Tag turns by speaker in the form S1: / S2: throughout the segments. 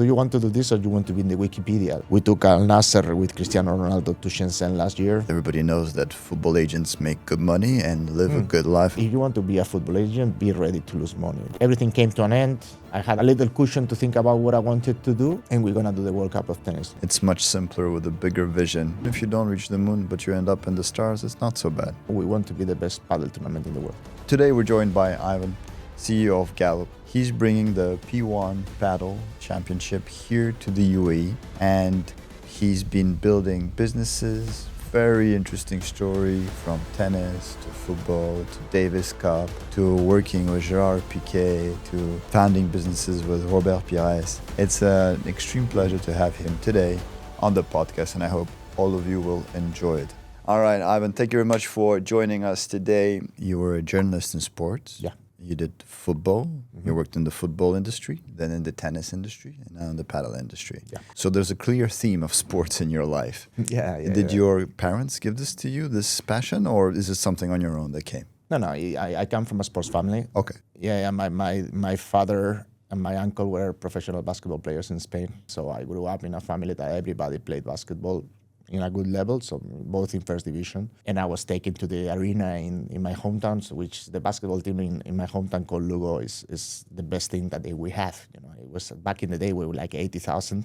S1: do you want to do this or do you want to be in the Wikipedia? We took Al Nasser with Cristiano Ronaldo to Shenzhen last year.
S2: Everybody knows that football agents make good money and live a good life.
S1: If you want to be a football agent, be ready to lose money. Everything came to an end. I had a little cushion to think about what I wanted to do, and we're going to do the World Cup of Tennis.
S2: It's much simpler with a bigger vision. If you don't reach the moon, but you end up in the stars, it's not so bad.
S1: We want to be the best padel tournament in the world.
S2: Today we're joined by Ivan, CEO of Gallup. He's bringing the P1 Padel Championship here to the UAE, and he's been building businesses. Very interesting story, from tennis to football to Davis Cup to working with Gerard Piqué to founding businesses with Robert Pires. It's an extreme pleasure to have him today on the podcast, and I hope all of you will enjoy it. All right, Ivan, thank you very much for joining us today. You were a journalist in sports.
S1: Yeah.
S2: You did football. You worked in the football industry, then in the tennis industry, and now in the padel industry.
S1: Yeah.
S2: So there's a clear theme of sports in your life. Did your parents give this to you, this passion, or is it something on your own that came?
S1: No, I come from a sports family.
S2: Okay.
S1: Yeah, my father and my uncle were professional basketball players in Spain. So I grew up in a family that everybody played basketball in a good level, so both in first division. And I was taken to the arena in my hometown, which the basketball team in my hometown called Lugo is the best thing that we have. You know, it was back in the day we were like 80,000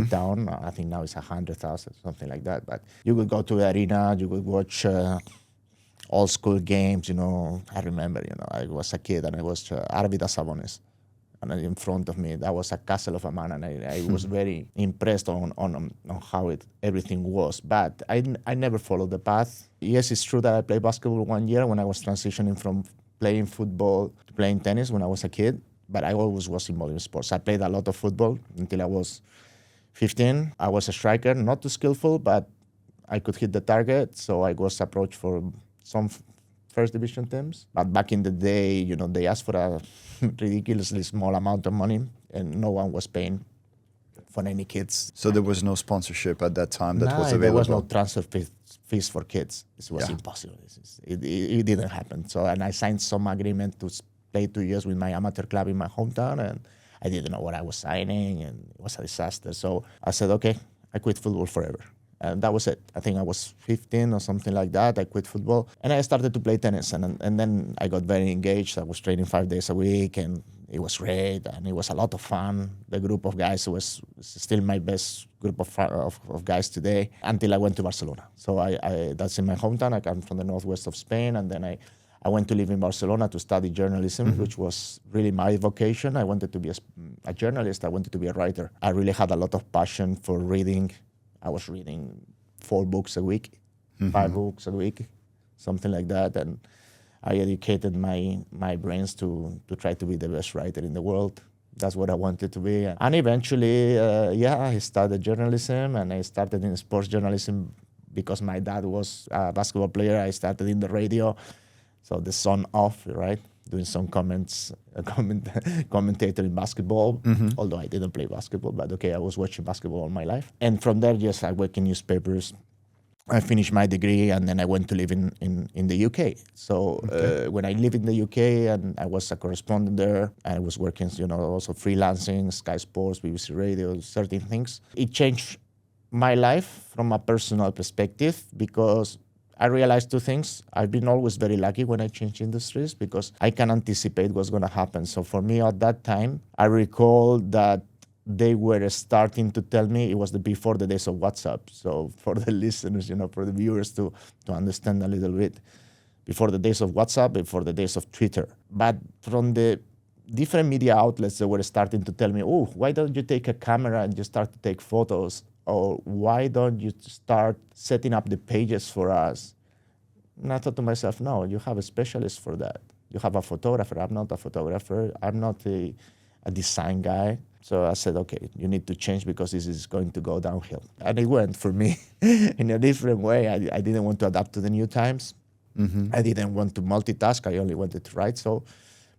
S1: down. I think now it's 100,000, something like that. But you could go to the arena, you could watch old school games. You know, I remember, I was a kid and I was Arvidas Sabonis. And in front of me, that was a castle of a man, and I was very impressed on how everything was. But I never followed the path. Yes, it's true that I played basketball 1 year when I was transitioning from playing football to playing tennis when I was a kid, but I always was involved in sports. I played a lot of football until I was 15. I was a striker, not too skillful, but I could hit the target, so I was approached for some first division teams. But back in the day, they asked for a ridiculously small amount of money, and no one was paying for any kids.
S2: So there was no sponsorship at that time that was available?
S1: There was no transfer fees for kids. It was impossible. It didn't happen. So, and I signed some agreement to play 2 years with my amateur club in my hometown, and I didn't know what I was signing, and it was a disaster. So I said, okay, I quit football forever. And that was it. I think I was 15 or something like that. I quit football and I started to play tennis. And then I got very engaged. I was training 5 days a week, and it was great. And it was a lot of fun. The group of guys was still my best group of guys today, until I went to Barcelona. So that's in my hometown. I come from the northwest of Spain. And then I went to live in Barcelona to study journalism, which was really my vocation. I wanted to be a journalist. I wanted to be a writer. I really had a lot of passion for reading. I was reading 4 books a week, 5 books a week, something like that. And I educated my brains to try to be the best writer in the world. That's what I wanted to be. And eventually, I started journalism, and I started in sports journalism because my dad was a basketball player. I started in the radio, so the son off, right? Doing some commentator in basketball, although I didn't play basketball, but okay, I was watching basketball all my life. And from there, yes, I worked in newspapers. I finished my degree, and then I went to live in the UK. So when I lived in the UK, and I was a correspondent there, and I was working, also freelancing, Sky Sports, BBC Radio, certain things. It changed my life from a personal perspective, because I realized 2 things. I've been always very lucky when I change industries, because I can anticipate what's going to happen. So for me at that time, I recall that they were starting to tell me, it was before the days of WhatsApp. So for the listeners, for the viewers to understand a little bit, before the days of WhatsApp, before the days of Twitter. But from the different media outlets, they were starting to tell me, why don't you take a camera and you start to take photos? Or why don't you start setting up the pages for us? And I thought to myself, no, you have a specialist for that. You have a photographer. I'm not a photographer. I'm not a design guy. So I said, okay, you need to change, because this is going to go downhill. And it went for me in a different way. I didn't want to adapt to the new times. I didn't want to multitask. I only wanted to write. So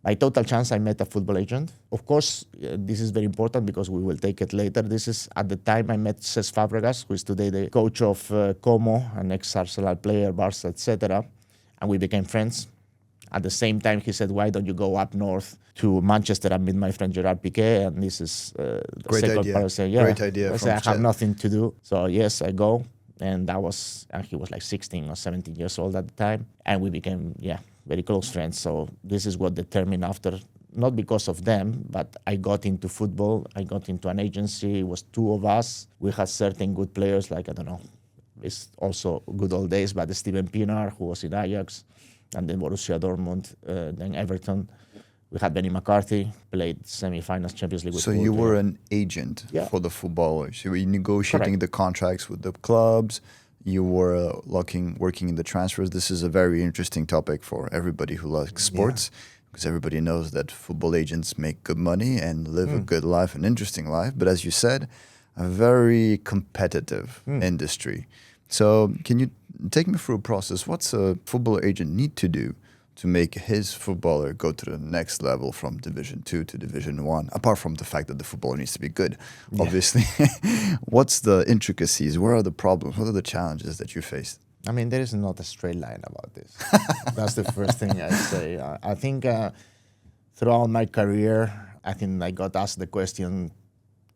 S1: by total chance, I met a football agent. Of course, this is very important, because we will take it later. This is, at the time, I met Fàbregas, who is today the coach of Como, an ex-Arsenal player, Barca, etc. And we became friends. At the same time, he said, why don't you go up north to Manchester and meet my friend Gerard Piqué? And this is the
S2: Great
S1: second
S2: idea.
S1: part. I said, yeah.
S2: Great idea.
S1: I said, I have nothing to do. So yes, I go. And he was like 16 or 17 years old at the time. And we became, very close friends. So this is what determined after, not because of them, but I got into football. I got into an agency. It was two of us. We had certain good players, like, I don't know, it's also good old days, but Steven Pienaar, who was in Ajax, and then Borussia Dortmund, then Everton. We had Benny McCarthy, played semi-finals Champions League with
S2: So you were an agent for the footballers. You were negotiating the contracts with the clubs. You were working in the transfers. This is a very interesting topic for everybody who likes sports, because everybody knows that football agents make good money and live a good life, an interesting life. But as you said, a very competitive industry. So can you take me through a process? What's a football agent need to do to make his footballer go to the next level from Division 2 to Division 1, apart from the fact that the footballer needs to be good, obviously? What's the intricacies? Where are the problems? What are the challenges that you faced?
S1: I mean, there is not a straight line about this. That's the first thing I say. I think throughout my career, I think I got asked the question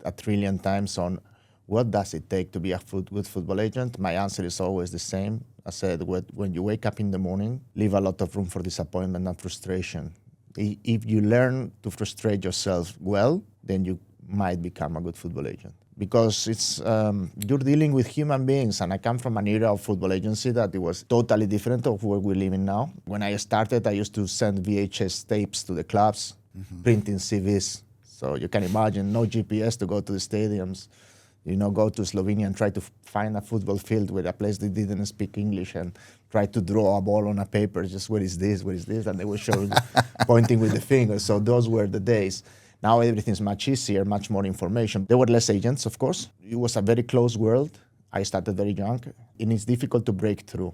S1: a trillion times on what does it take to be a good football agent. My answer is always the same. I said, when you wake up in the morning, leave a lot of room for disappointment and frustration. If you learn to frustrate yourself well, then you might become a good football agent. Because it's you're dealing with human beings, and I come from an era of football agency that it was totally different of where we live in now. When I started, I used to send VHS tapes to the clubs, printing CVs. So you can imagine, no GPS to go to the stadiums. Go to Slovenia and try to find a football field with a place they didn't speak English and try to draw a ball on a paper, just where is this, and they were showing, pointing with the finger. So those were the days. Now everything's much easier, much more information. There were less agents, of course. It was a very closed world. I started very young, and it's difficult to break through.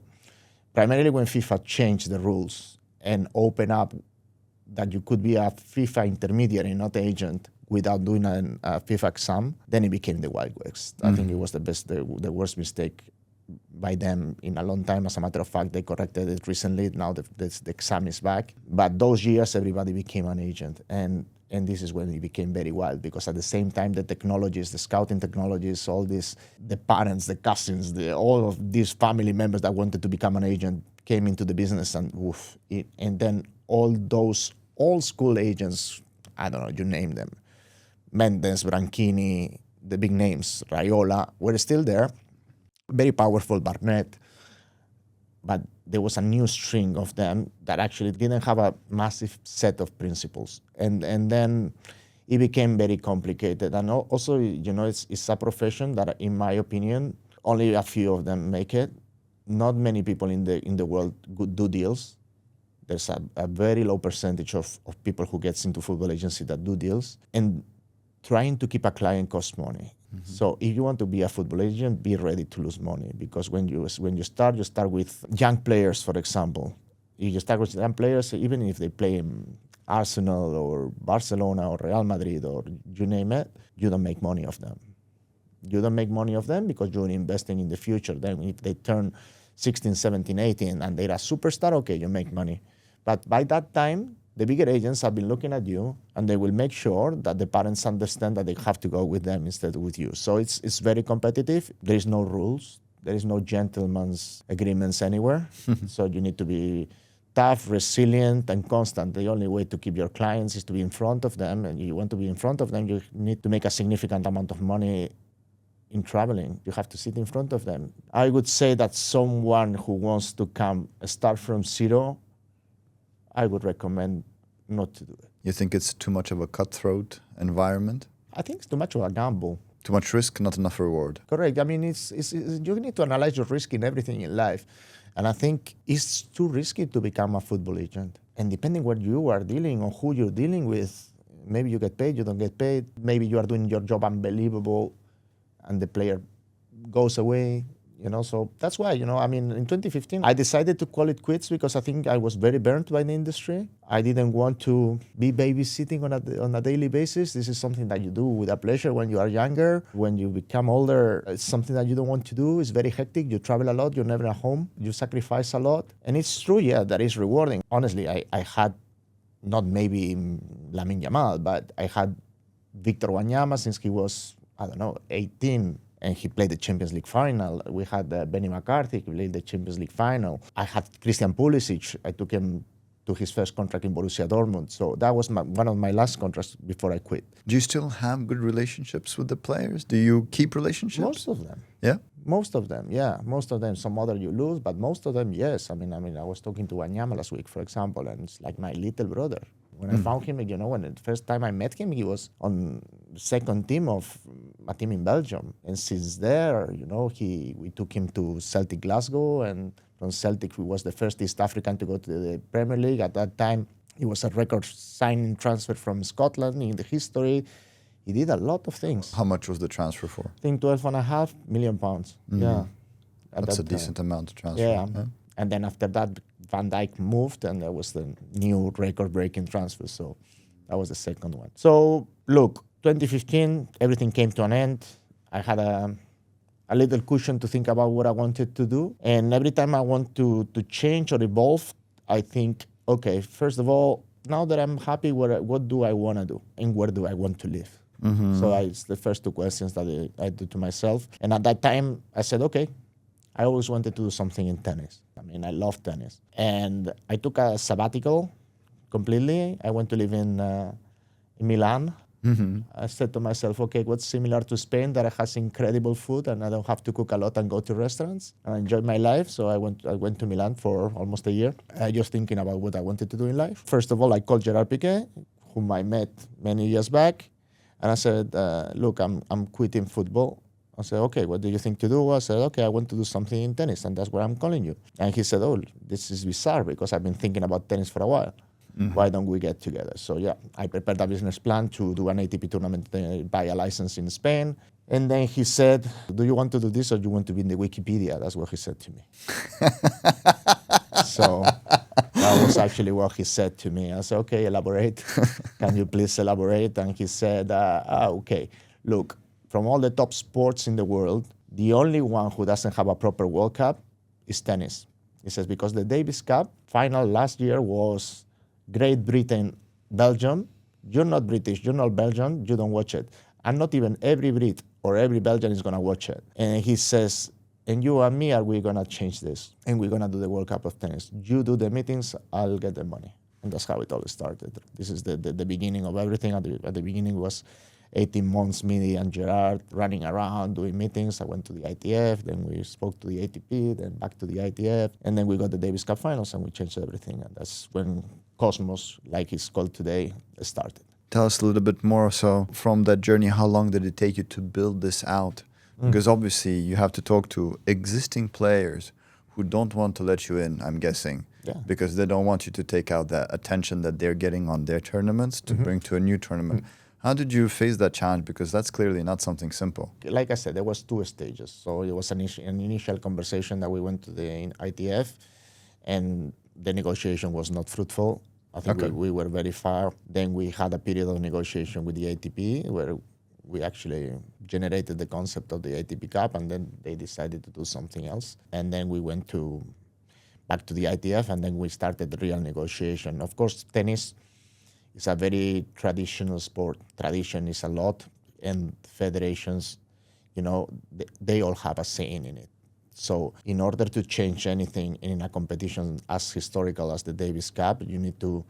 S1: Primarily when FIFA changed the rules and opened up that you could be a FIFA intermediary, not agent, without doing a FIFA exam, then it became the Wild West. I think it was the worst mistake by them in a long time. As a matter of fact, they corrected it recently. Now the exam is back. But those years, everybody became an agent. And this is when it became very wild, because at the same time, the technologies, the scouting technologies, all this, the parents, the cousins, all of these family members that wanted to become an agent came into the business, and and then all those old school agents, I don't know, you name them, Mendes, Branchini, the big names, Raiola, were still there, very powerful, Barnett, but there was a new string of them that actually didn't have a massive set of principles. And then it became very complicated. And also, it's a profession that, in my opinion, only a few of them make it. Not many people in the world do deals. There's a very low percentage of people who gets into football agency that do deals. And trying to keep a client costs money. So if you want to be a football agent, be ready to lose money, because when you start with young players, for example. If you start with young players, even if they play in Arsenal or Barcelona or Real Madrid or you name it, you don't make money off them. You don't make money off them because you're investing in the future. Then if they turn 16, 17, 18 and they're a superstar, okay, you make money. But by that time, the bigger agents have been looking at you, and they will make sure that the parents understand that they have to go with them instead of with you. So it's very competitive. There is no rules. There is no gentleman's agreements anywhere. So you need to be tough, resilient, and constant. The only way to keep your clients is to be in front of them, and you want to be in front of them, you need to make a significant amount of money in traveling. You have to sit in front of them. I would say that someone who wants to start from zero, I would recommend not to do it.
S2: You think it's too much of a cutthroat environment?
S1: I think it's too much of a gamble.
S2: Too much risk, not enough reward.
S1: Correct. I mean, it's you need to analyze your risk in everything in life. And I think it's too risky to become a football agent. And depending what you are dealing or who you're dealing with, maybe you get paid, you don't get paid. Maybe you are doing your job unbelievable and the player goes away. So that's why, I mean, in 2015, I decided to call it quits because I think I was very burnt by the industry. I didn't want to be babysitting on a daily basis. This is something that you do with a pleasure when you are younger. When you become older, it's something that you don't want to do. It's very hectic. You travel a lot. You're never at home. You sacrifice a lot. And it's true, yeah, that is rewarding. Honestly, I had not maybe Lamine Yamal, but I had Victor Wanyama since he was, 18. And he played the Champions League final. We had Benny McCarthy, who played the Champions League final. I had Christian Pulisic. I took him to his first contract in Borussia Dortmund. So that was one of my last contracts before I quit.
S2: Do you still have good relationships with the players? Do you keep relationships?
S1: Most of them.
S2: Yeah?
S1: Most of them, yeah. Most of them. Some other you lose, but most of them, yes. I mean, I was talking to Wanyama last week, for example, and it's like my little brother. When I found him, when the first time I met him, he was on the second team of a team in Belgium. And since there, we took him to Celtic Glasgow, and from Celtic, he was the first East African to go to the Premier League. At that time, he was a record signing transfer from Scotland in the history. He did a lot of things.
S2: How much was the transfer for?
S1: I think £12.5 million. Yeah.
S2: That's a decent amount to transfer.
S1: Yeah. And then after that, Van Dijk moved, and there was the new record-breaking transfer. So that was the second one. So look, 2015, everything came to an end. I had a little cushion to think about what I wanted to do. And every time I want to change or evolve, I think, okay, first of all, now that I'm happy, what do I want to do? And where do I want to live? So it's the first two questions that I do to myself. And at that time, I said, okay, I always wanted to do something in tennis. I mean, I love tennis. And I took a sabbatical completely. I went to live in Milan. I said to myself, okay, what's similar to Spain that has incredible food and I don't have to cook a lot and go to restaurants? And I enjoyed my life. So I went to Milan for almost a year, just thinking about what I wanted to do in life. First of all, I called Gerard Piqué, whom I met many years back. And I said, look, I'm quitting football. I said, okay, what do you think to do? I said, okay, I want to do something in tennis, and that's why I'm calling you. And he said, oh, this is bizarre because I've been thinking about tennis for a while. Why don't we get together? So yeah, I prepared a business plan to do an ATP tournament, buy a license in Spain. And then he said, do you want to do this or do you want to be in the Wikipedia? That's what he said to me. So that was actually what he said to me. I said, okay, elaborate. Can you please elaborate? And he said, okay, look, from all the top sports in the world, the only one who doesn't have a proper World Cup is tennis. He says, because the Davis Cup final last year was Great Britain, Belgium. You're not British, you're not Belgian, you don't watch it. And not even every Brit or every Belgian is going to watch it. And he says, and you and me, are we going to change this? And we're going to do the World Cup of tennis. You do the meetings, I'll get the money. And that's how it all started. This is the beginning of everything. At the beginning was 18 months, me and Gerard running around doing meetings. I went to the ITF, then we spoke to the ATP, then back to the ITF, and then we got the Davis Cup finals and we changed everything. And that's when Kosmos, like it's called today, started.
S2: Tell us a little bit more. So from that journey, how long did it take you to build this out? Because obviously you have to talk to existing players who don't want to let you in, I'm guessing.
S1: Yeah.
S2: Because they don't want you to take out that attention that they're getting on their tournaments to bring to a new tournament. How did you face that challenge? Because that's clearly not something simple.
S1: Like I said, there was two stages. So it was an initial conversation that we went to the ITF, and the negotiation was not fruitful. I think we were very far. Then we had a period of negotiation with the ATP where we actually generated the concept of the ATP Cup, and then they decided to do something else. And then we went back to the ITF, and then we started the real negotiation. Of course, tennis is a very traditional sport. Tradition is a lot, and federations, they all have a saying in it. So in order to change anything in a competition as historical as the Davis Cup, you need to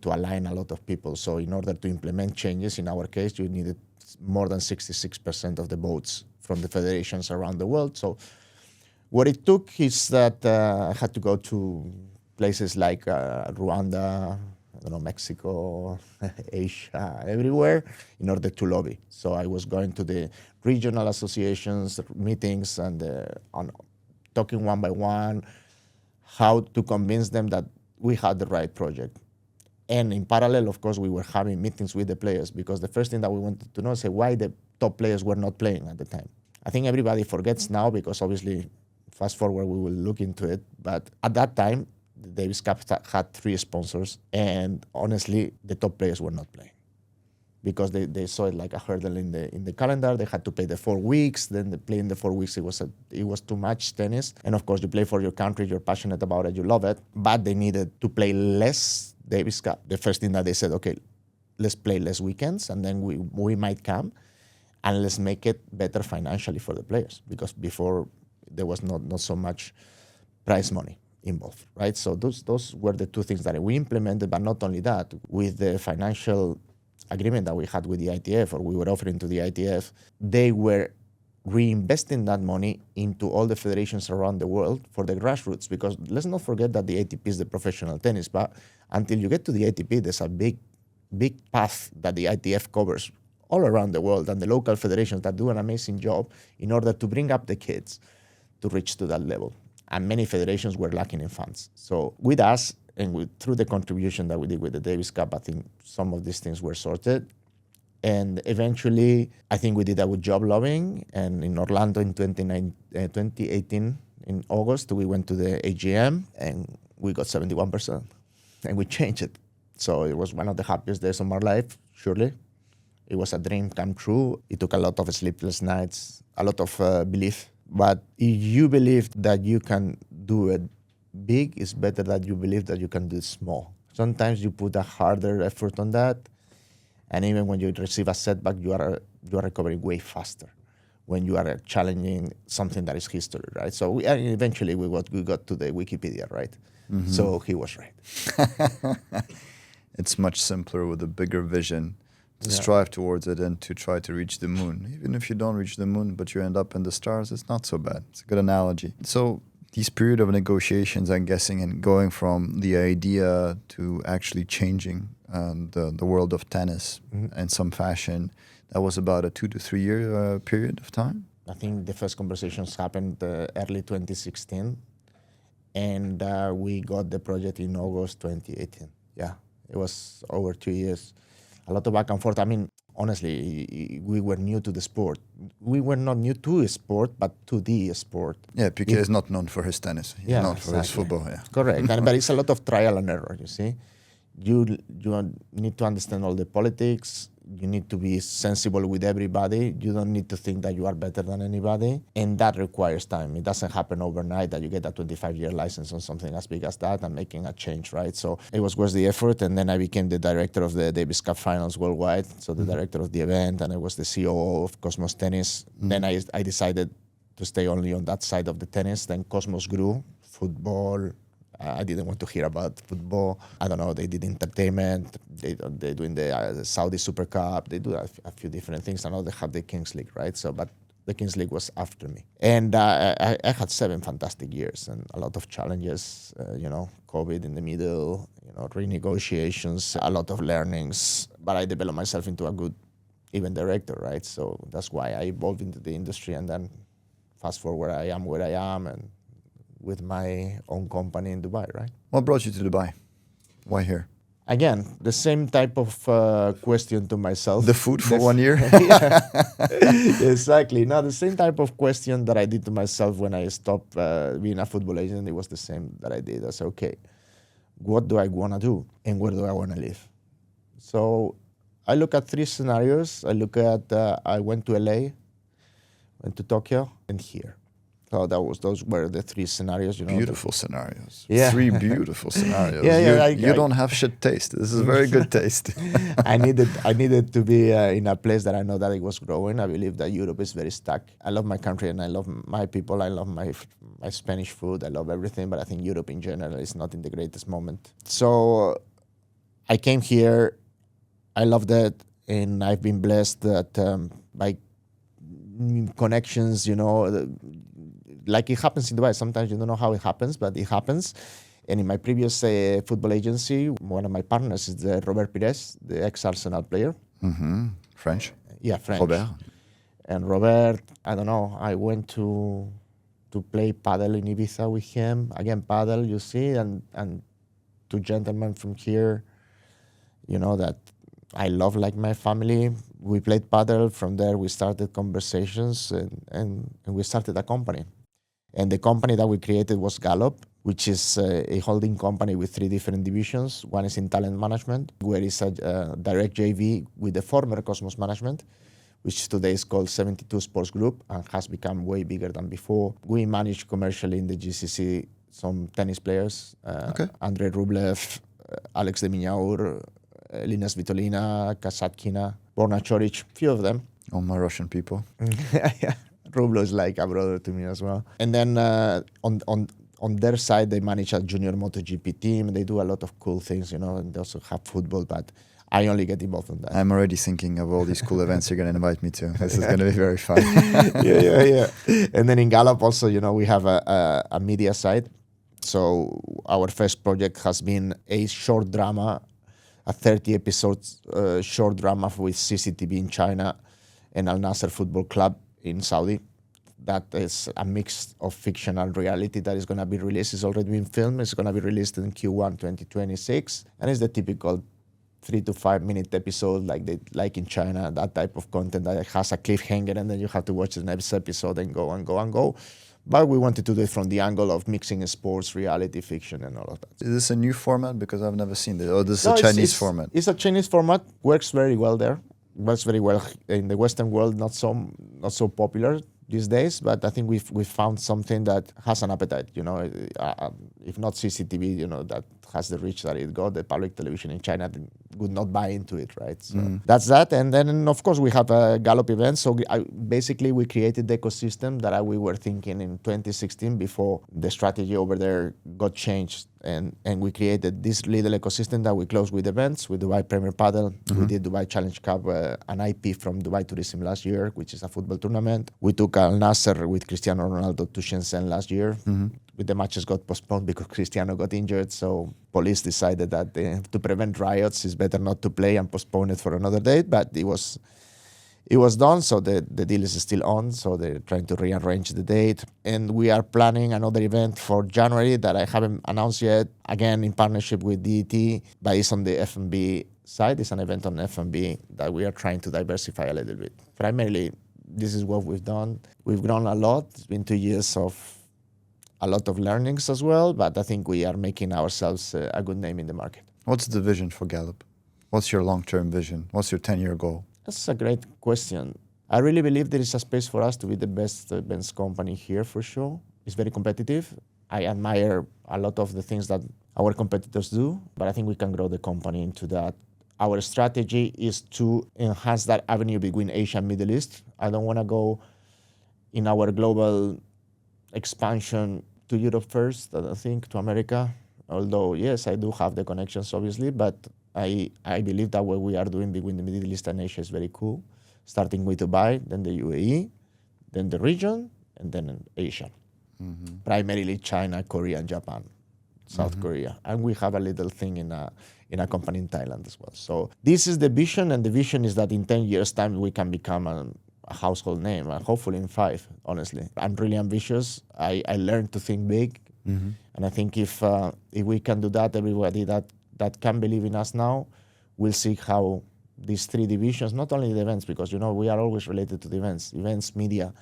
S1: align a lot of people. So in order to implement changes, in our case, you needed more than 66% of the votes from the federations around the world. So what it took is that I had to go to places like Rwanda, Mexico, Asia, everywhere, in order to lobby. So I was going to the regional associations, meetings, and talking one by one, how to convince them that we had the right project. And in parallel, of course, we were having meetings with the players, because the first thing that we wanted to know is why the top players were not playing at the time. I think everybody forgets now because obviously, fast forward, we will look into it. But at that time, the Davis Cup had 3 sponsors, and honestly, the top players were not playing because they saw it like a hurdle in the calendar. They had to play the 4 weeks. Then playing the 4 weeks, it was too much tennis. And of course, you play for your country. You're passionate about it. You love it. But they needed to play less Davis Cup. The first thing that they said, okay, let's play less weekends, and then we might come, and let's make it better financially for the players, because before there was not so much prize money involved, right? So those were the 2 things that we implemented. But not only that, with the financial agreement that we had with the ITF, or we were offering to the ITF, they were reinvesting that money into all the federations around the world for the grassroots. Because let's not forget that the ATP is the professional tennis, but until you get to the ATP, there's a big path that the ITF covers all around the world, and the local federations that do an amazing job in order to bring up the kids to reach to that level. And many federations were lacking in funds. So with us, and through the contribution that we did with the Davis Cup, I think some of these things were sorted. And eventually, I think we did a good job lobbying. And in Orlando in 2018, in August, we went to the AGM, and we got 71%. And we changed it. So it was one of the happiest days of my life, surely. It was a dream come true. It took a lot of sleepless nights, a lot of belief. But if you believe that you can do it big, it's better that you believe that you can do it small. Sometimes you put a harder effort on that, and even when you receive a setback, you are recovering way faster when you are challenging something that is history, right? So eventually we got to the Wikipedia, right? Mm-hmm. So he was right.
S2: It's much simpler with a bigger vision to strive towards it and to try to reach the moon. Even if you don't reach the moon, but you end up in the stars, it's not so bad. It's a good analogy. So these period of negotiations, I'm guessing, and going from the idea to actually changing the world of tennis in some fashion, that was about a 2 to 3 year period of time?
S1: I think the first conversations happened early 2016, and we got the project in August 2018. Yeah, it was over 2 years. A lot of back and forth. I mean, honestly, we were new to the sport. We were not new to a sport, but to the sport.
S2: Yeah, Piqué is not known for his tennis. He's known for his football. Yeah,
S1: correct. But it's a lot of trial and error, you see. You need to understand all the politics. You need to be sensible with everybody. You don't need to think that you are better than anybody. And that requires time. It doesn't happen overnight that you get a 25-year license on something as big as that and making a change, right? So it was worth the effort. And then I became the director of the Davis Cup Finals worldwide. So the director of the event, and I was the COO of Kosmos Tennis. Then I decided to stay only on that side of the tennis. Then Kosmos grew, football. I didn't want to hear about football. I don't know. They did entertainment. They're doing the Saudi Super Cup. They do a few different things. I know they have the Kings League, right? So, but the Kings League was after me. And I had 7 fantastic years and a lot of challenges. COVID in the middle. Renegotiations. A lot of learnings. But I developed myself into a good event director, right? So that's why I evolved into the industry. And then fast forward, I am where I am, and with my own company in Dubai, right?
S2: What brought you to Dubai? Why here?
S1: Again, the same type of question to myself.
S2: The food for 1 year?
S1: Yeah, exactly. No, the same type of question that I did to myself when I stopped being a football agent. It was the same that I did. I said, okay, what do I want to do? And where do I want to live? So I look at 3 scenarios. I look at, I went to LA, went to Tokyo, and here. So those were the 3 scenarios.
S2: Beautiful scenarios.
S1: Yeah.
S2: 3 beautiful scenarios.
S1: You
S2: don't have shit taste. This is very good taste.
S1: I needed to be in a place that I know that it was growing. I believe that Europe is very stuck. I love my country and I love my people. I love my Spanish food. I love everything. But I think Europe in general is not in the greatest moment. So I came here. I loved it. And I've been blessed that by connections, like it happens in Dubai. Sometimes you don't know how it happens, but it happens. And in my previous football agency, one of my partners is Robert Pires, the ex-Arsenal player.
S2: Mm-hmm. French?
S1: Yeah, French.
S2: Robert.
S1: And Robert, I don't know, I went to play padel in Ibiza with him. Again, padel, you see, and 2 gentlemen from here, that I love like my family. we played padel. From there, we started conversations, and we started a company. And the company that we created was Gallup, which is a holding company with 3 different divisions. One is in talent management, where it's a direct JV with the former Kosmos management, which today is called 72 Sports Group and has become way bigger than before. We manage commercially in the GCC some tennis players, Andrei Rublev, Alex de Minaur, Linus Vitolina, Kasatkina, Borna Choric, few of them.
S2: All my Russian people.
S1: Yeah, Rublo is like a brother to me as well. And then on their side, they manage a junior MotoGP team. They do a lot of cool things, and they also have football, but I only get involved in that.
S2: I'm already thinking of all these cool events you're going to invite me to. This is going to be very fun.
S1: yeah. And then in Gallup also, we have a media side. So our first project has been a short drama, a 30 episodes short drama with CCTV in China and Al Nasser Football Club in Saudi. That is a mix of fiction and reality that is going to be released. It's already been filmed. It's going to be released in Q1 2026. And it's the typical 3 to 5 minute episode like in China, that type of content that has a cliffhanger and then you have to watch the next episode and go. But we wanted to do it from the angle of mixing sports, reality, fiction, and all of that.
S2: Is this a new format? Because I've never seen this. Or this is a Chinese format?
S1: It's a Chinese format. Works very well there. Works very well in the Western world. Not so popular these days, but I think we've found something that has an appetite. If not CCTV, that has the reach that it got. The public television in China would not buy into it, right? So that's that. And then of course we have a Gallup event. So basically we created the ecosystem that we were thinking in 2016 before the strategy over there got changed. And we created this little ecosystem that we closed with events, with Dubai Premier Padel. We did Dubai Challenge Cup, an IP from Dubai Tourism last year, which is a football tournament. We took Al Nasser with Cristiano Ronaldo to Shenzhen last year. The matches got postponed because Cristiano got injured. So police decided that to prevent riots, it's better not to play and postpone it for another date. But it was done, so the deal is still on. So they're trying to rearrange the date. And we are planning another event for January that I haven't announced yet, again in partnership with DET, but it's on the F&B side. It's an event on F&B that we are trying to diversify a little bit. Primarily, this is what we've done. We've grown a lot. It's been 2 years of a lot of learnings as well, but I think we are making ourselves a good name in the market.
S2: What's the vision for Gallup? What's your long-term vision? What's your 10-year goal?
S1: That's a great question. I really believe there is a space for us to be the best events company here for sure. It's very competitive. I admire a lot of the things that our competitors do, but I think we can grow the company into that. Our strategy is to enhance that avenue between Asia and Middle East. I don't want to go in our global expansion to Europe first, I think, to America. Although, yes, I do have the connections, obviously, but I believe that what we are doing between the Middle East and Asia is very cool, starting with Dubai, then the UAE, then the region, and then Asia. Primarily China, Korea, and Japan, South Korea. And we have a little thing in a company in Thailand as well. So this is the vision, and the vision is that in 10 years' time, we can become a household name, and hopefully in 5, honestly. I'm really ambitious. I learned to think big, and I think if we can do that, everybody that can believe in us now will see how these 3 divisions, not only the events, because we are always related to the events, media,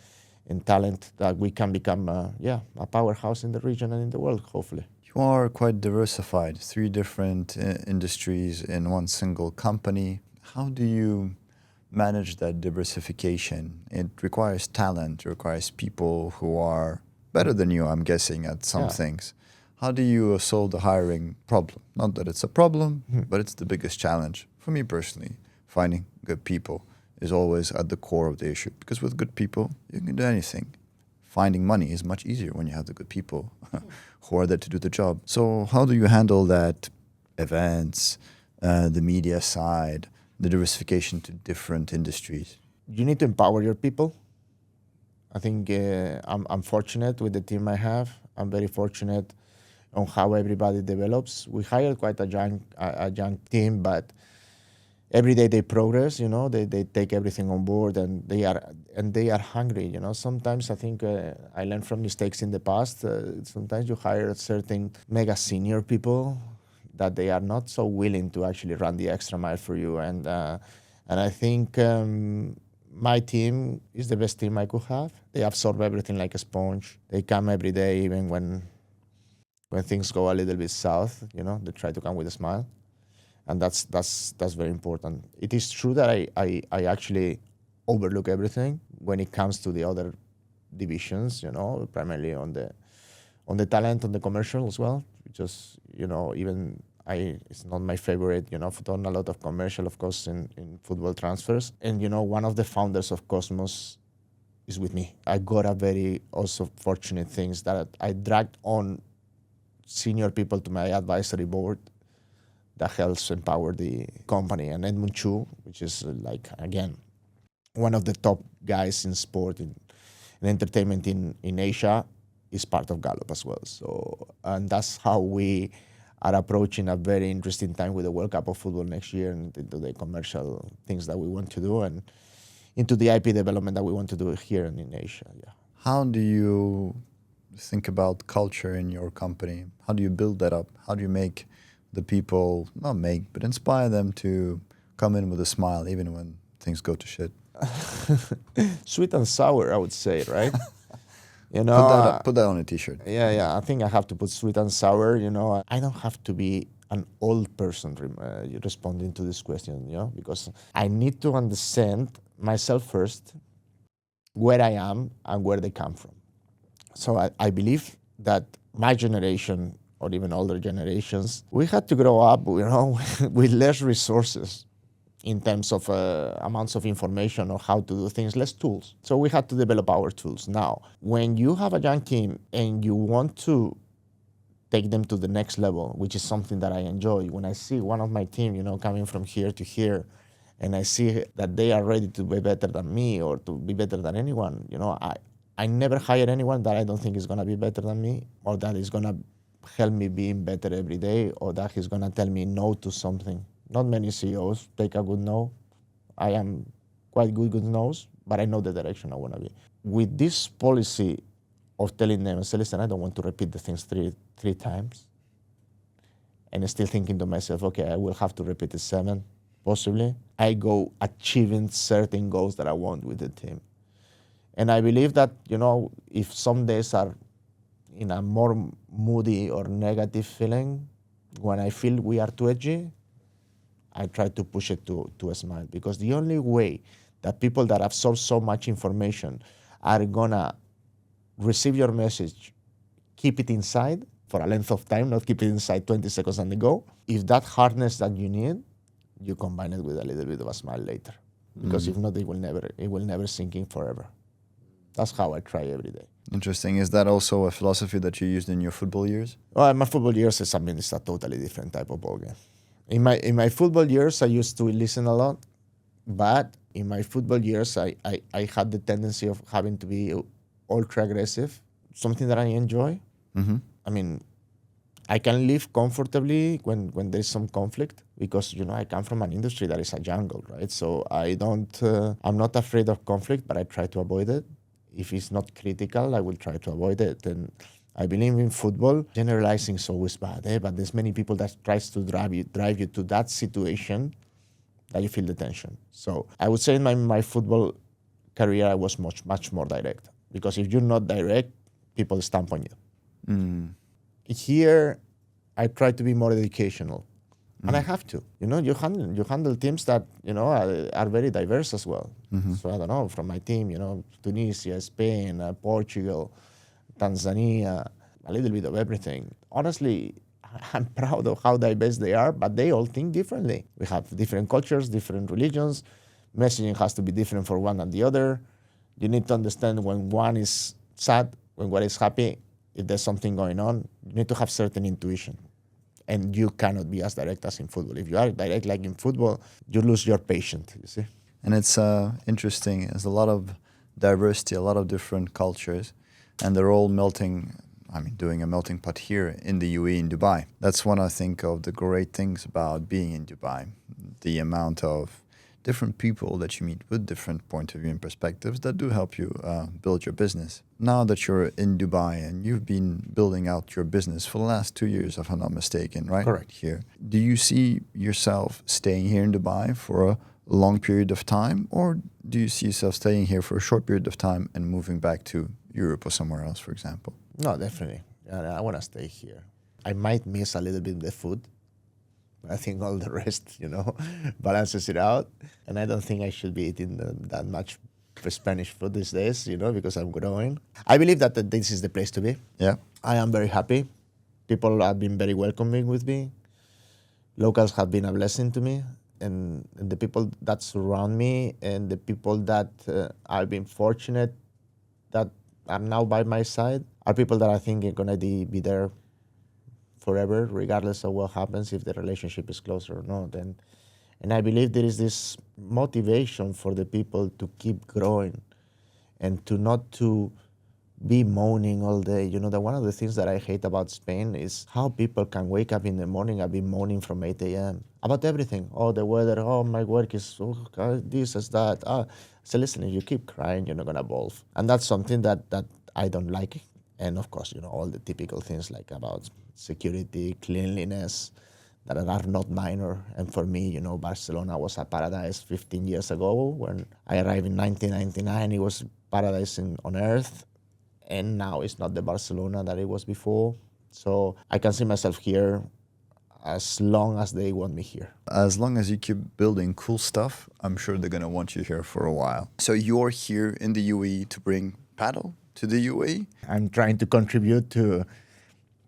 S1: and talent, that we can become a powerhouse in the region and in the world, hopefully.
S2: You are quite diversified, 3 different industries in one single company. How do you manage that diversification? It requires talent, it requires people who are better than you, I'm guessing, at some things. How do you solve the hiring problem? Not that it's a problem, but it's the biggest challenge. For me personally, finding good people is always at the core of the issue. Because with good people, you can do anything. Finding money is much easier when you have the good people who are there to do the job. So how do you handle that events, the media side, the diversification to different industries?
S1: You need to empower your people. I think I'm fortunate with the team I have. I'm very fortunate on how everybody develops. We hired quite a young team, but every day they progress. They take everything on board, and they are hungry. Sometimes I think I learned from mistakes in the past. Sometimes you hire certain mega senior people that they are not so willing to actually run the extra mile for you, and And I think my team is the best team I could have. They absorb everything like a sponge. They come every day, even when things go a little bit south. They try to come with a smile, and that's very important. It is true that I actually overlook everything when it comes to the other divisions. Primarily on the talent, on the commercial as well. Just even it's not my favorite. I've done a lot of commercial, of course, in football transfers. And one of the founders of Kosmos is with me. I got a very also fortunate things that I dragged on senior people to my advisory board that helps empower the company. And Edmund Chu, which is again, one of the top guys in sport in entertainment in Asia, is part of Gallup as well. So, and that's how we are approaching a very interesting time with the World Cup of Football next year, and into the commercial things that we want to do, and into the IP development that we want to do here and in Asia. Yeah.
S2: How do you think about culture in your company? How do you build that up? How do you make the people, not make, but inspire them to come in with a smile even when things go to shit?
S1: Sweet and sour, I would say, right?
S2: Put that on a t-shirt.
S1: Yeah. I think I have to put sweet and sour. I don't have to be an old person responding to this question, because I need to understand myself first, where I am and where they come from. So I believe that my generation, or even older generations, we had to grow up, with less resources in terms of amounts of information on how to do things, less tools. So we had to develop our tools. Now, when you have a young team and you want to take them to the next level, which is something that I enjoy, when I see one of my team, coming from here to here, and I see that they are ready to be better than me or to be better than anyone, I never hire anyone that I don't think is going to be better than me, or that is going to help me being better every day, or that he's going to tell me no to something. Not many CEOs take a good no. I am quite good with no's, but I know the direction I want to be. With this policy of telling them, say, listen, I don't want to repeat the things three times, and still thinking to myself, okay, I will have to repeat it 7, possibly. I go achieving certain goals that I want with the team. And I believe that, if some days are in a more moody or negative feeling, when I feel we are too edgy, I try to push it to a smile, because the only way that people that absorb so much information are gonna receive your message, keep it inside for a length of time, not keep it inside 20 seconds and go. If that hardness that you need, you combine it with a little bit of a smile later, because if not, it will never sink in forever. That's how I try every day.
S2: Interesting. Is that also a philosophy that you used in your football years?
S1: Well, my football years is it's a totally different type of ballgame. In my football years, I used to listen a lot, but in my football years, I had the tendency of having to be ultra aggressive, something that I enjoy. Mm-hmm. I can live comfortably when there's some conflict, because I come from an industry that is a jungle, right? So I'm not afraid of conflict, but I try to avoid it. If it's not critical, I will try to avoid it. And I believe in football, generalizing is always bad, but there's many people that tries to drive you to that situation that you feel the tension. So I would say in my football career, I was much more direct, because if you're not direct, people stamp on you. Here, I try to be more educational, and I have to. You handle teams that are very diverse as well. Mm-hmm. So I don't know, from my team, Tunisia, Spain, Portugal, Tanzania, a little bit of everything. Honestly, I'm proud of how diverse they are, but they all think differently. We have different cultures, different religions. Messaging has to be different for one and the other. You need to understand when one is sad, when one is happy, if there's something going on. You need to have certain intuition. And you cannot be as direct as in football. If you are direct like in football, you lose your patience, you see.
S2: And it's interesting. There's a lot of diversity, a lot of different cultures, and they're all melting, doing a melting pot here in the UAE, in Dubai. That's one, I think, of the great things about being in Dubai. The amount of different people that you meet with different point of view and perspectives that do help you build your business. Now that you're in Dubai and you've been building out your business for the last 2 years, if I'm not mistaken, right?
S1: Correct.
S2: Here. Do you see yourself staying here in Dubai for a a long period of time, or do you see yourself staying here for a short period of time and moving back to Europe or somewhere else, for example?
S1: No, definitely. I want to stay here. I might miss a little bit the food, but I think all the rest, balances it out. And I don't think I should be eating that much Spanish food these days, because I'm growing. I believe that this is the place to be.
S2: Yeah.
S1: I am very happy. People have been very welcoming with me. Locals have been a blessing to me. And the people that surround me and the people that I've been fortunate that are now by my side are people that I think are going to be there forever, regardless of what happens, if the relationship is closer or not. And I believe there is this motivation for the people to keep growing and to not to be moaning all day. That one of the things that I hate about Spain is how people can wake up in the morning and be moaning from 8 a.m. about everything. Oh, the weather. Oh, my work is this is that. So listen, if you keep crying, you're not going to evolve. And that's something that I don't like. And of course, all the typical things like about security, cleanliness, that are not minor. And for me, Barcelona was a paradise 15 years ago. When I arrived in 1999, it was paradise on earth. And now it's not the Barcelona that it was before. So I can see myself here as long as they want me here.
S2: As long as you keep building cool stuff, I'm sure they're going to want you here for a while. So you're here in the UAE to bring paddle to the UAE?
S1: I'm trying to contribute to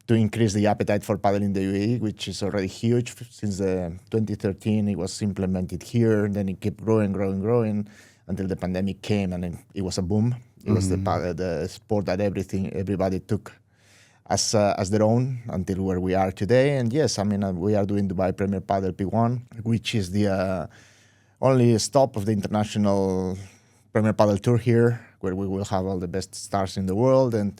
S1: increase the appetite for paddle in the UAE, which is already huge. Since 2013, it was implemented here. Then it kept growing until the pandemic came, and it was a boom. It was the sport that everybody took as their own until where we are today. And yes, we are doing Dubai Premier Padel P1, which is the only stop of the international Premier Padel Tour here, where we will have all the best stars in the world. And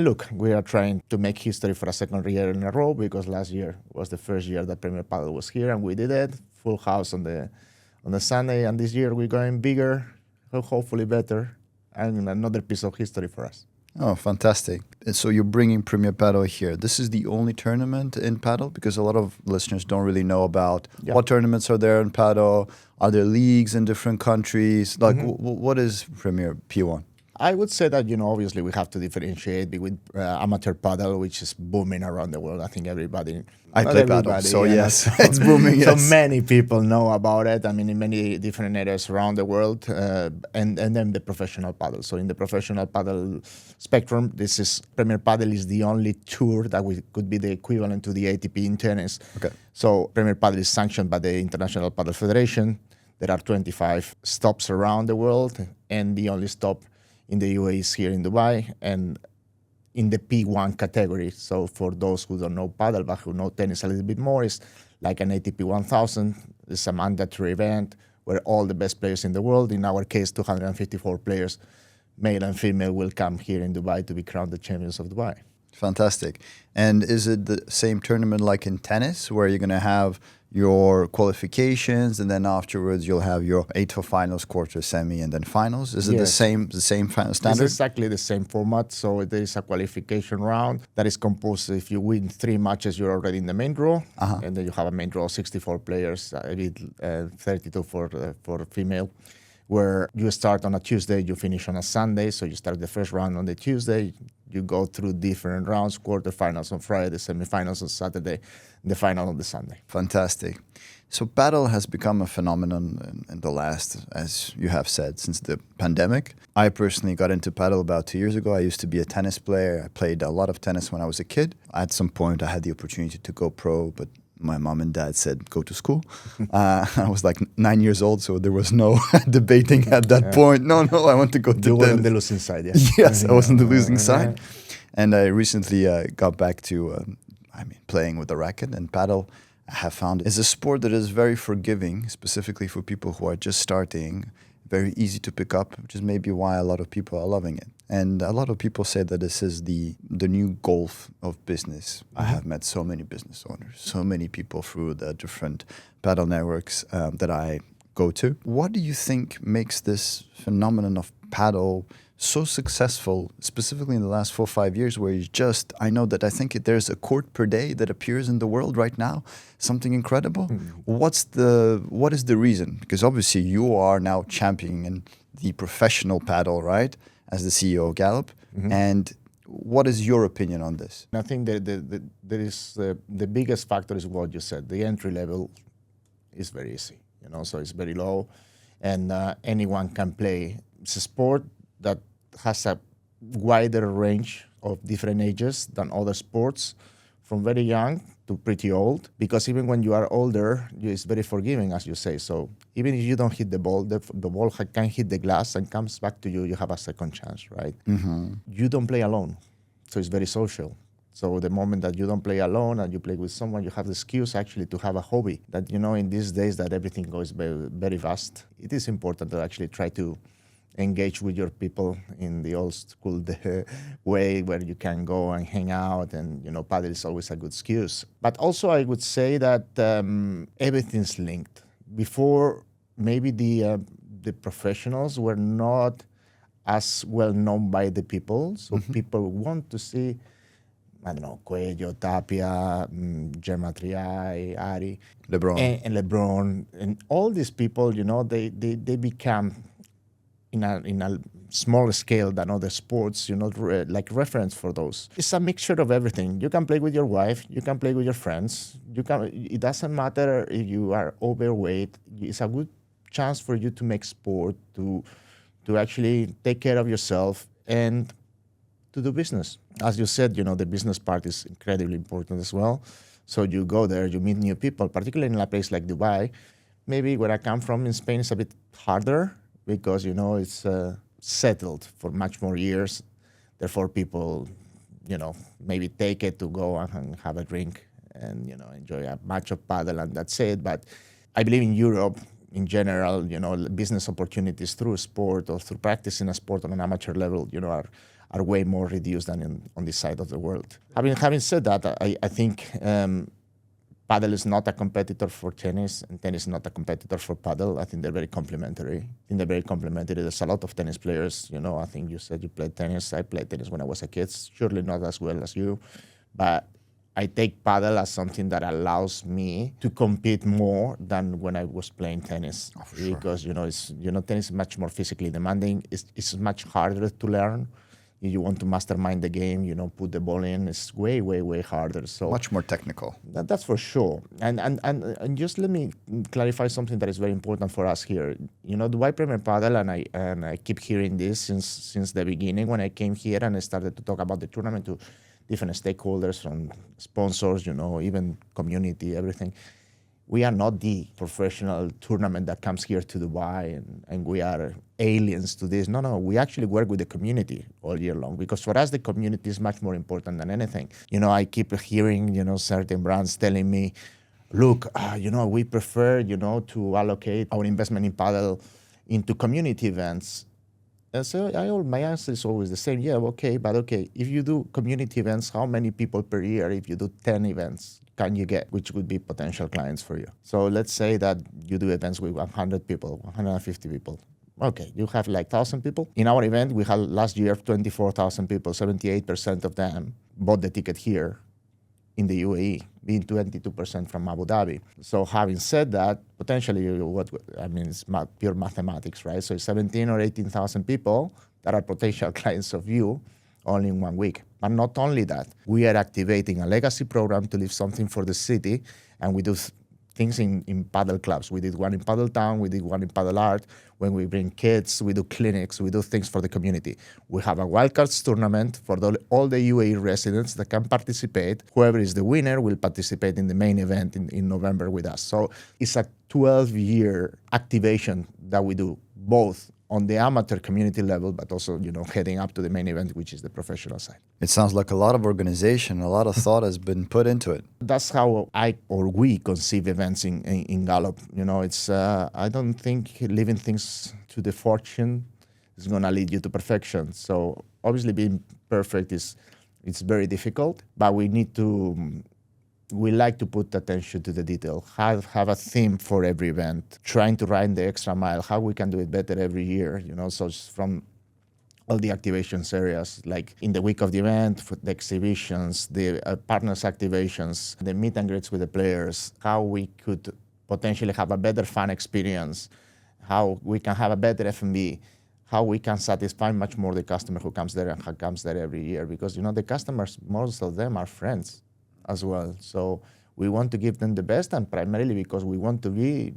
S1: look, we are trying to make history for a second year in a row, because last year was the first year that Premier Padel was here, and we did it. Full house on the Sunday, and this year we're going bigger, hopefully better, and another piece of history for us.
S2: Oh, fantastic. And so you're bringing Premier Padel here. This is the only tournament in Padel? Because a lot of listeners don't really know about what tournaments are there in Padel. Are there leagues in different countries? Like, what is Premier P1?
S1: I would say that, obviously we have to differentiate between amateur paddle, which is booming around the world. I think everybody...
S2: I play paddle, so yes, it's booming, yes.
S1: So many people know about it, in many different areas around the world, and then the professional paddle. So in the professional paddle spectrum, Premier Padel is the only tour that could be the equivalent to the ATP in tennis.
S2: Okay.
S1: So Premier Padel is sanctioned by the International Padel Federation. There are 25 stops around the world, and the only stop in the UAE is here in Dubai, and in the P1 category. So for those who don't know paddle but who know tennis a little bit more, it's like an ATP 1000. It's a mandatory event where all the best players in the world, in our case 254 players, male and female, will come here in Dubai to be crowned the champions of Dubai.
S2: Fantastic. And is it the same tournament like in tennis, where you're going to have your qualifications and then afterwards you'll have your 8 finals, quarter, semi, and then finals? Is it the same final standard?
S1: It's exactly the same format. So there is a qualification round that is composed. If you win 3 matches, you're already in the main draw, and then you have a main draw of 64 players, 32 for female, where you start on a Tuesday, you finish on a Sunday. So you start the first round on the Tuesday, you go through different rounds, quarterfinals on Friday, semifinals on Saturday, the final on the Sunday.
S2: Fantastic. So paddle has become a phenomenon in the last, as you have said, since the pandemic. I personally got into paddle about 2 years ago. I used to be a tennis player. I played a lot of tennis when I was a kid. At some point, I had the opportunity to go pro, but my mom and dad said, go to school. I was like 9 years old, so there was no debating at that point. No, I want to go to tennis.
S1: You were on the losing side, yeah?
S2: Yes, I was on the losing side. And I recently got back to playing with a racket. And paddle, I have found, is a sport that is very forgiving, specifically for people who are just starting, very easy to pick up, which is maybe why a lot of people are loving it. And a lot of people say that this is the new golf of business. I have met so many business owners, so many people through the different paddle networks that I go to. What do you think makes this phenomenon of paddle so successful, specifically in the last 4 or 5 years, where he's just, I think there's a court per day that appears in the world right now, something incredible. What is the reason? Because obviously you are now championing the professional paddle, right, as the CEO of Gallup, and what is your opinion on this?
S1: I think that there is the biggest factor is what you said. The entry level is very easy, so it's very low, and anyone can play. It's a sport that has a wider range of different ages than other sports, from very young to pretty old, because even when you are older, it's very forgiving, as you say. So even if you don't hit the ball, the ball can hit the glass and comes back to you, you have a second chance, right? You don't play alone, so it's very social. So the moment that you don't play alone and you play with someone, you have the skills actually to have a hobby. That, in these days that everything goes very, very fast, it is important to actually try to engage with your people in the old school way, where you can go and hang out, and padel is always a good excuse. But also I would say that everything's linked. Before, maybe the professionals were not as well known by the people, so people want to see, I don't know, Cuello, Tapia, Gemma Triay, Ari,
S2: LeBron,
S1: and LeBron, and all these people. They become in a smaller scale than other sports, like reference for those. It's a mixture of everything. You can play with your wife, you can play with your friends. It doesn't matter if you are overweight. It's a good chance for you to make sport, to actually take care of yourself and to do business. As you said, the business part is incredibly important as well. So you go there, you meet new people, particularly in a place like Dubai. Maybe where I come from in Spain, it's a bit harder, because it's settled for much more years. Therefore, people, maybe take it to go and have a drink and enjoy a match of paddle, and that's it. But I believe in Europe, in general, business opportunities through sport or through practicing a sport on an amateur level, are way more reduced than on this side of the world. Having said that, I think paddle is not a competitor for tennis, and tennis is not a competitor for paddle. I think they're very complementary. There's a lot of tennis players. I think you said you played tennis. I played tennis when I was a kid. Surely not as well as you, but I take paddle as something that allows me to compete more than when I was playing tennis.
S2: Oh, for sure.
S1: Because tennis is much more physically demanding. It's much harder to learn. If you want to mastermind the game, put the ball in, it's way, way, way harder. So
S2: much more technical.
S1: That's for sure. And just let me clarify something that is very important for us here. Dubai Premier Padel, and I keep hearing this since the beginning when I came here and I started to talk about the tournament to different stakeholders, from sponsors, even community, everything. We are not the professional tournament that comes here to Dubai and we are aliens to this. No, we actually work with the community all year long, because for us, the community is much more important than anything. I keep hearing, certain brands telling me, look, we prefer, to allocate our investment in paddle into community events. And so my answer is always the same. Yeah, okay, but okay, if you do community events, how many people per year, if you do 10 events, can you get, which would be potential clients for you? So let's say that you do events with 100 people, 150 people. Okay, you have like 1,000 people. In our event, we had last year 24,000 people. 78% of them bought the ticket here in the UAE, being 22% from Abu Dhabi. So having said that, potentially it's pure mathematics, right? So 17 or 18,000 people that are potential clients of you only in 1 week. But not only that, we are activating a legacy program to leave something for the city, and we do things in paddle clubs. We did one in Paddle Town, we did one in Paddle Art. When we bring kids, we do clinics, we do things for the community. We have a wildcards tournament for all the UAE residents that can participate. Whoever is the winner will participate in the main event in November with us. So it's a 12-year activation that we do, both on the amateur community level, but also, heading up to the main event, which is the professional side.
S2: It sounds like a lot of organization, a lot of thought has been put into it.
S1: That's how we conceive events in Gallup. I don't think leaving things to the fortune is going to lead you to perfection. So obviously being perfect it's very difficult, but we like to put attention to the detail, have a theme for every event, trying to run the extra mile, how we can do it better every year, so from all the activations areas, like in the week of the event, for the exhibitions, the partners activations, the meet and greets with the players, how we could potentially have a better fan experience, how we can have a better F&B, how we can satisfy much more the customer who comes there and who comes there every year. Because, the customers, most of them are friends as well. So we want to give them the best, and primarily because we want to be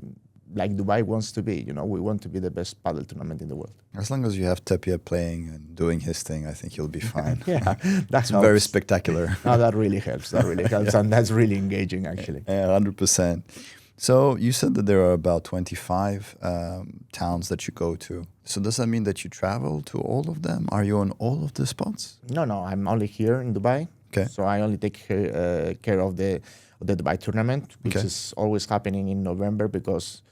S1: like Dubai wants to be. We want to be the best padel tournament in the world.
S2: As long as you have Tapia playing and doing his thing, I think you'll be fine.
S1: Yeah,
S2: that's very spectacular.
S1: No, that really helps. That really helps, and that's really engaging, actually.
S2: Yeah, 100%. So you said that there are about 25 towns that you go to. So does that mean that you travel to all of them? Are you on all of the spots?
S1: No, I'm only here in Dubai.
S2: Okay.
S1: So I only take care of the Dubai tournament, which is always happening in November, because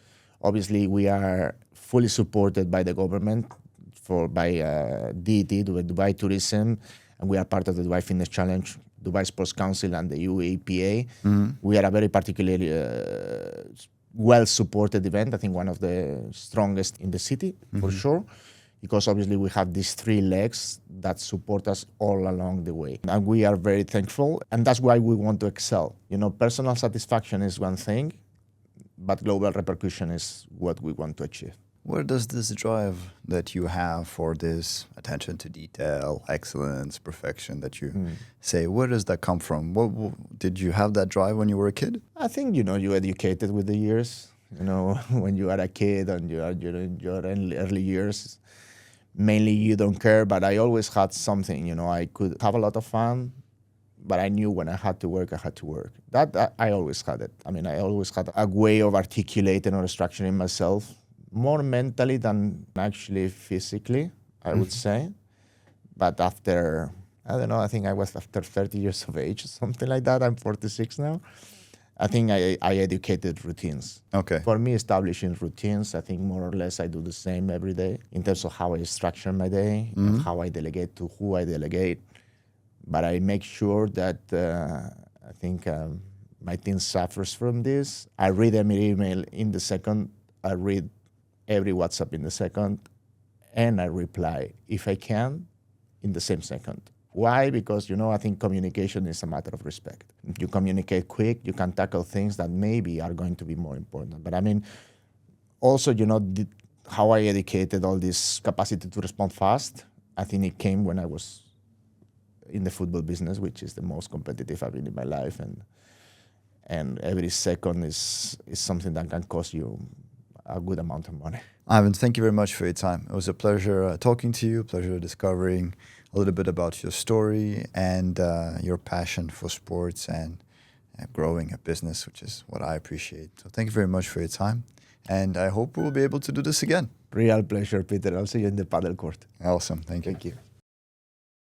S1: obviously we are fully supported by the government by DET, Dubai Tourism, and we are part of the Dubai Fitness Challenge, Dubai Sports Council, and the UAPA. We are a very particularly well-supported event. I think one of the strongest in the city, for sure, because obviously we have these three legs that support us all along the way. And we are very thankful, and that's why we want to excel. Personal satisfaction is one thing, but global repercussion is what we want to achieve.
S2: Where does this drive that you have for this attention to detail, excellence, perfection that you say, where does that come from? Did you have that drive when you were a kid?
S1: I think, you educated with the years. When you are a kid and you're in your early years, mainly you don't care, but I always had something. I could have a lot of fun, but I knew when I had to work, I had to work. That I always had it. I always had a way of articulating or structuring myself, more mentally than actually physically, I would say. But after, I don't know, I think I was after 30 years of age, something like that. I'm 46 now. I think I educated routines.
S2: Okay.
S1: For me, establishing routines, I think more or less I do the same every day in terms of how I structure my day, and how I delegate to who I delegate. But I make sure that I think my team suffers from this. I read every email in the second. I read every WhatsApp in the second. And I reply, if I can, in the same second. Why? Because, I think communication is a matter of respect. If you communicate quick, you can tackle things that maybe are going to be more important. But also, how I educated all this capacity to respond fast, I think it came when I was in the football business, which is the most competitive I've been in my life. And every second is something that can cost you a good amount of money.
S2: Ivan, thank you very much for your time. It was a pleasure talking to you, pleasure discovering a little bit about your story and your passion for sports and growing a business, which is what I appreciate. So thank you very much for your time. And I hope we'll be able to do this again.
S1: Real pleasure, Peter. I'll see you in the paddle court.
S2: Awesome. Thank you.
S1: Thank you.